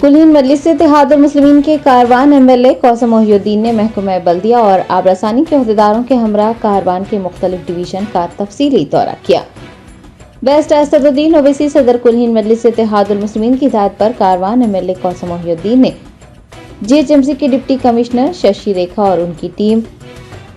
कुलीन मजलिस से इत्तेहादुल मुस्लिमीन के कारवान एमएलए कौसम मोहिउद्दीन ने महकमा बल्दिया और आबरसानी के अहदेदारों के हमरा कारवान के मुख्तलिफ डिवीजन का तफसीली दौरा किया। बेस्ट असदुद्दीन ओवैसी सदर कुलीन मजलिस से इत्तेहादुल मुस्लिमीन की हिदायत पर कारवान एमएलए कौसम मोहिउद्दीन ने जीएचएमसी के डिप्टी कमिश्नर शशि रेखा और उनकी team,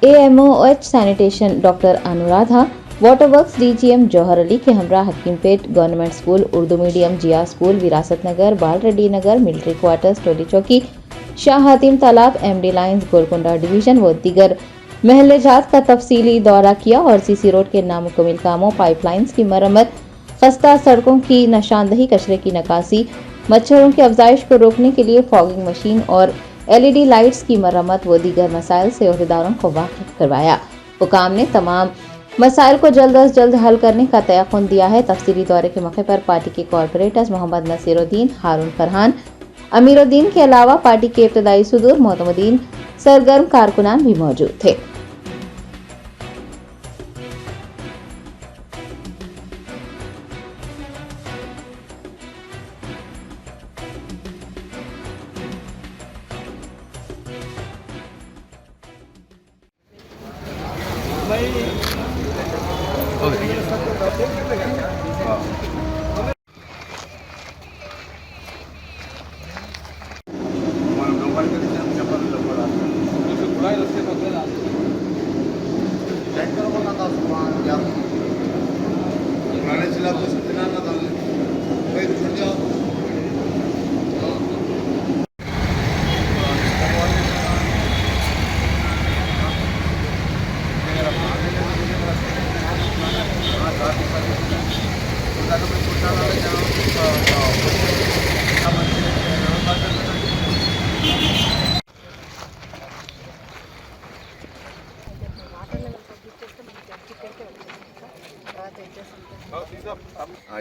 AMOH sanitation doctor Anuradha, water works DGM Jauhar Ali के हमरा Hakimpet government school, Urdu medium Zia school, Virasat Nagar, Bal Reddy Nagar, military quarters, Toli Chowki, Shah Hatim तालाब, एमडी लाइन्स, गोलकुंडा डिवीजन व दीगर महल्ले जात का तफसीली दौरा किया और सीसी रोड के नामुकम्मल कामों, पाइपलाइंस की मरम्मत, खस्ता सड़कों की निशानदही, कचरे की निकासी, मच्छरों की अफजाइश को रोकने के लिए फॉगिंग मशीन और एलईडी लाइट्स की मरम्मत व दीगर मसाइल से अहदेदारों को वाकिफ करवाया। हुकाम ने तमाम मसाइल को जल्द अज जल्द हल करने का तयक़ुन दिया है। तफसीली दौरे के मौके पर पार्टी के कॉरपोरेटर्स मोहम्मद नसीरुद्दीन, हारून फरहान, अमीरुद्दीन के अलावा पार्टी के इब्तदाई सुदूर मोतमदीन सरगर्म कारकुनान भी मौजूद थे।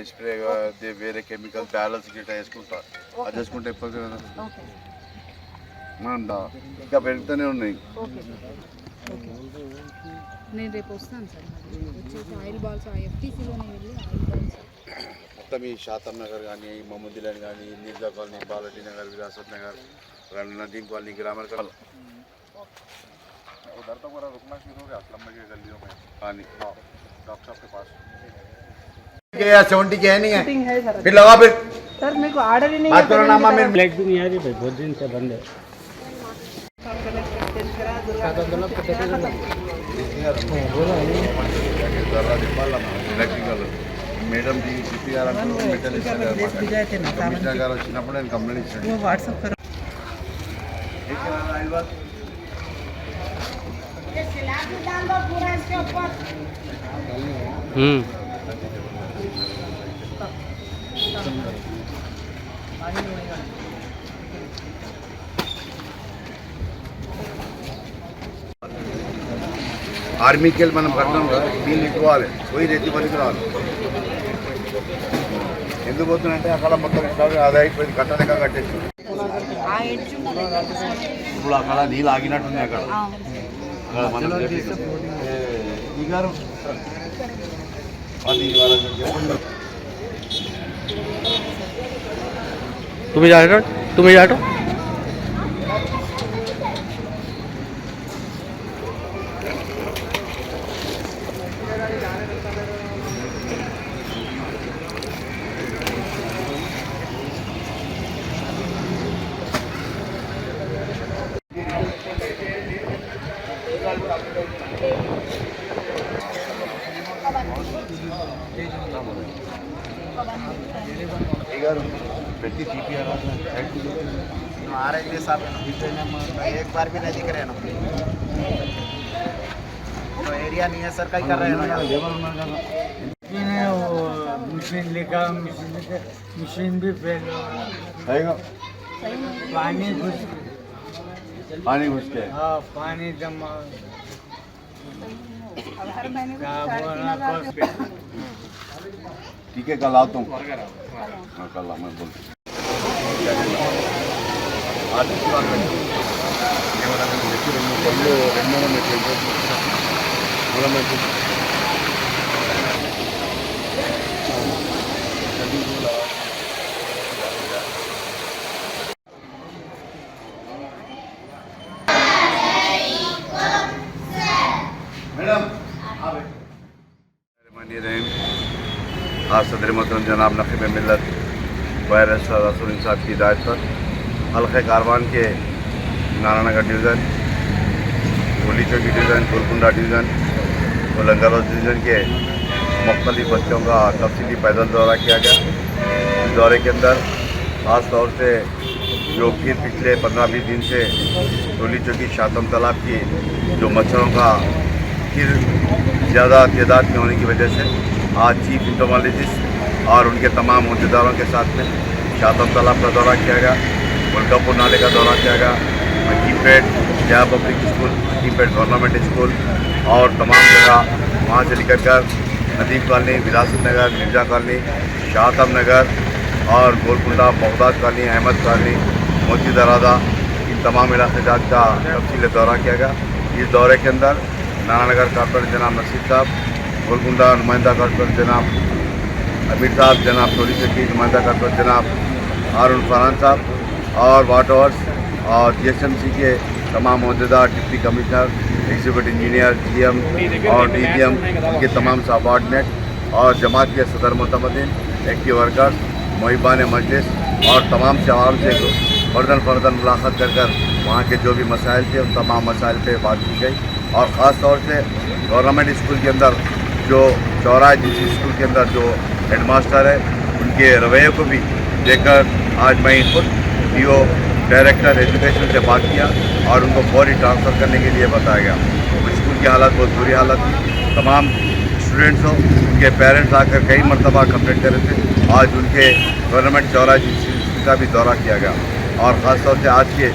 స్ప్రే వేరే కెమికల్ బ్యాలెన్స్ గిట్ట వేసుకుంటా అది వేసుకుంటే ఎప్పుడు ఇంకా పెరుగుతూనే ఉన్నాయి. నేను రేపు వస్తాను సార్, వచ్చేసి ఆయిల్ బాల్స్ ఎఫ్టీసీలోనే వెళ్ళి ఆయిల్ బాల్స్ మొత్తం ఈ శాతం నగర్ కానీ, మహమ్మదీలని కానీ, Neerja colony, Bala Reddy Nagar, Virasat Nagar, Nadeem colony, grammar का उधर तो पूरा रुकना शुरू हो गया लंबे के गलियों में पानी डॉक्टर साहब के पास क्या 70 के है नहीं है फिर लगा फिर सर मेरे को ऑर्डर ही नहीं बात करो ना मेरे ब्लैक भी नहीं आ रही भाई, बहुत दिन से बंद है। इलेक्ट्रिकल మేడం ది సిపి గారు అంటారు మెటల్ కమిషనర్ గారు వచ్చినప్పుడు నేను కంప్లైంట్ ఇచ్చాను. వాట్సాప్ करो ఆర్మీకి వెళ్ళి మనం కట్టాం కదా, నీళ్ళు ఇవ్వాలి, పోయి రెత్తి పనికి రావాలి. ఎందుకు పోతుందంటే అక్కడ మొత్తం అది అయిపోయింది, కట్టలేక కట్టేసి ఇప్పుడు అక్కడ నీళ్ళు ఆగినట్టున్నాయి. అక్కడ గారు అది तुम्हें जा रहे हो, तुम्हें जा रहे हो పెట్టి సిపిఆర్ आ रहे थे साहब, एक बार भी नहीं दिख रहे हैं ना, तो एरिया नहीं है सर, कहीं कर रहे हैं ना मशीन लिखा, मशीन भी फेल, पानी घुस के हाँ पानी जमा ठीक है, कल आता हूँ. हाँ कल मैं बोल आज सदर मोहतरम जनाब नकीब मिल्लत बैरिस्टर रसूल साहब की हिदायत पर हल्के कारवान के नारानगर डिवीज़न, गोली चौकी डिवीज़न, गोलकुंडा डिवीज़न और लंगरौज डिवीज़न के मुख्तलिफ बच्चों का तफसीली पैदल दौरा किया गया। इस दौरे के अंदर ख़ास तौर से जो फिर पिछले 15-20 दिन से गोली चौकी शातम तालाब की जो मच्छरों का फिर ज़्यादा तादाद में होने की वजह से आज चीफ इंटोमोलॉजिस्ट और उनके तमाम अहदेदारों के साथ में शातम तालाब का दौरा किया गया, मुल्कापुर नाले का दौरा किया गया, Hakimpet Jaya public school, Hakimpet government school और तमाम जगह वहाँ से निकल कर नदीम कॉलोनी, विरासत नगर, मिर्जा कॉलोनी, शाहतम नगर और Golconda, Baghdad colony, Ahmed colony, मोती दरादा, इन तमाम इलाके जात का तफसील दौरा किया गया। इस दौरे के अंदर नारानगर कॉर्पोरेटर जनाब नसीर साहब, गोलकुंडा नुमाइंदा कॉर्पोरेटर जनाब अमीर साहब, जनाब टोली चौकी नुमाइंदा कॉर्पोरेटर जनाब हारून फरहान साहब और वाटर वर्क्स और GSMC के तमाम अहदेदार, deputy commissioner, executive engineer, GM और DGM के तमाम सबऑर्डिनेट और जमात के सदर मुतमदीन, एक्टिव वर्कर्स, मुहिबान मजलिस और तमाम से आवाम से फ़र्दन मुलाकात कर वहाँ के जो भी मसाइल थे उन तमाम मसाइल पे बात की गई। और ख़ास तौर से गवर्नमेंट स्कूल के अंदर जो चौराहा जिस स्कूल के अंदर जो हेडमास्टर है उनके रवैये को भी देखकर आज मैं खुद DO डायरेक्टर एजुकेशन से बात किया और उनको फौरी ट्रांसफ़र करने के लिए बताया गया। वो स्कूल की हालत बहुत बुरी हालत थी, तमाम स्टूडेंट्स हो उनके पेरेंट्स आकर कई मरतबा कंप्लेंट कर रहे थे। आज उनके गवर्नमेंट चौराहा जिस स्कूल का भी दौरा किया गया और ख़ास तौर से आज के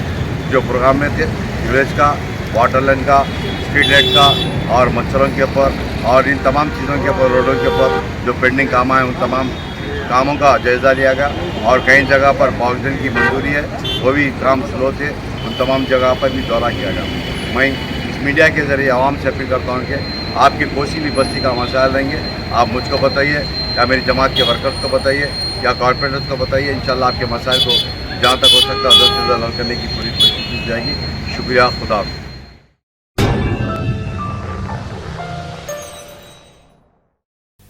जो प्रोग्राम में थे सीवरेज का, वाटर लाइन का, स्ट्रीट लाइट का और मच्छरों के ऊपर और इन तमाम चीज़ों के ऊपर, रोडों के ऊपर जो पेंडिंग काम आए उन तमाम कामों का जायज़ा लिया गया और कई जगह पर बाउंड्री की मंजूरी है वो भी काम स्लो थे, उन तमाम जगह पर भी दौरा किया गया। मैं इस मीडिया के ज़रिए आवाम से अपील करता हूँ कि आपकी कोई भी बस्ती का मसाइल रहेंगे आप मुझको बताइए या मेरी जमात के वर्कर्स को बताइए या कॉर्पोरेटर्स को बताइए, इंशाल्लाह आपके मसाइल को जहाँ तक हो सकता है जल्द से जल्द हल करने की पूरी कोशिश की जाएगी। शुक्रिया, खुदा हाफ़िज़।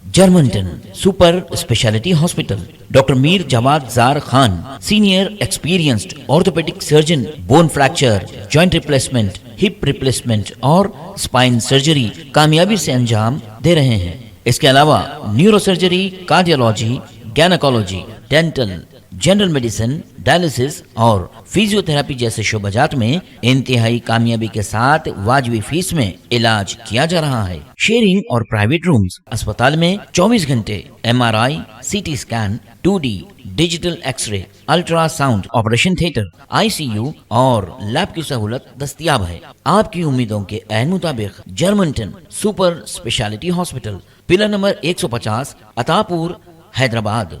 Germanten super speciality hospital, doctor Mir Jawad Jar Khan, senior experienced orthopaedic surgeon, bone fracture, joint replacement, hip replacement और स्पाइन सर्जरी कामयाबी से अंजाम दे रहे हैं। इसके अलावा neuro surgery, cardiology, gynaecology, dental, general medicine, dialysis और फिजियोथेरेपी जैसे शोबाजात में इंतहाई कामयाबी के साथ वाजिबी फीस में इलाज किया जा रहा है। शेयरिंग और प्राइवेट रूम्स, अस्पताल में 24 घंटे MRI, CT scan, 2D digital x ray, ultrasound, operation theatre, ICU और लैब की सहूलत दस्तयाब है। आपकी उम्मीदों के ऐन मुताबिक Germanten super speciality hospital, pillar number 150, Attapur, Hyderabad.